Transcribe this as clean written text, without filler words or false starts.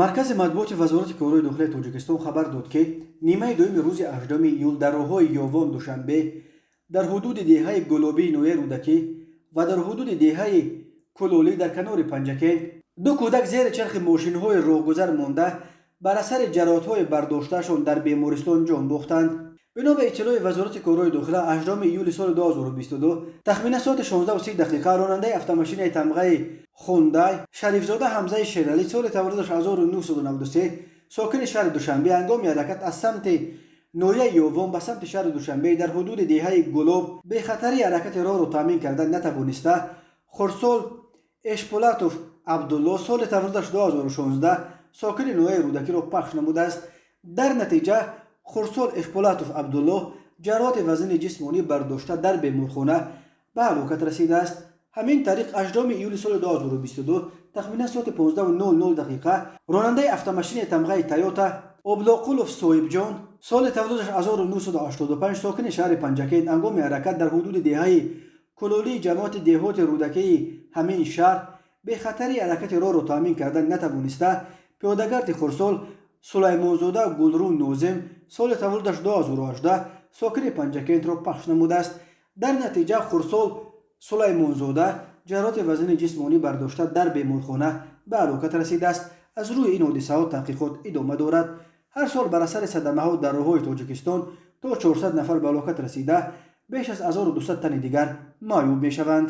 маркази матбуоти вазорати корҳои дохилии тоҷикистон хабар дод ки нимаи дуюми рӯзи 8 июл дар роҳҳои ёвон душанбе дар ҳудуди деҳаи гулобии ноҳияи рӯдакӣ ва дар ҳудуди деҳаи кулолӣ дар канори панҷакен ду кӯдак зери чархи мошинҳои роҳгузар монда бар асари ҷароҳатҳои бардоштаашон дар бемористон ҷон бохтанд. бино ба иттилои вазорати корҳои дохила 8 июли соли 2022 тахминан соати 16:30 ронандаи автомошинаи тамғаи хондай шарифзода ҳамзаи шералӣ соли таваллудаш 1993 сокини шаҳри душанбе ҳангоми ҳаракат аз самти ноҳияи ёвон ба самти шаҳри душанбе дар ҳудуди деҳаи гулоб бехатарии ҳаракати роҳро таъмин карда натавониста хурсол эшполатов абдулло соли таваллудаш 2016 сокини ноҳияи рӯдакиро пахш намудааст. дар натиҷа хурсол эшполатов абдулло ҷароҳати вазни ҷисмонӣ бардошта дар беморхона ба ҳалокат расидааст. ҳамин тариқ 8 июли соли 2022 тахминан соати 15:00 ронандаи автомошини тамғаи Toyota Облоқулов Соҳибҷон соли таваллудаш 1985 сокини шаҳри Панҷакен ҳангоми ҳаракат дар ҳудуди деҳаи кулолии ҷамоати деҳоти рӯдакии ҳамин шаҳр бехатарии ҳаракати роҳро таъмин карда натавониста пиёдагарди хурсол Сулаймонзода Гулрӯ Нозим соли таваллудаш 2018 сокини Панҷакентро пахш намудааст. дар натиҷа хурсол Сулаймонзода ҷароҳати вазни ҷисмонӣ бардошта дар беморхона ба ҳалокат расидааст. аз рӯи ин ҳодисаҳо таҳқиқот идома дорад. ҳар сол бар асари садамаҳо дар роҳҳои тоҷикистон то 400 нафар ба ҳалокат расида беш аз 1200 тани дигар маъюб мешаванд.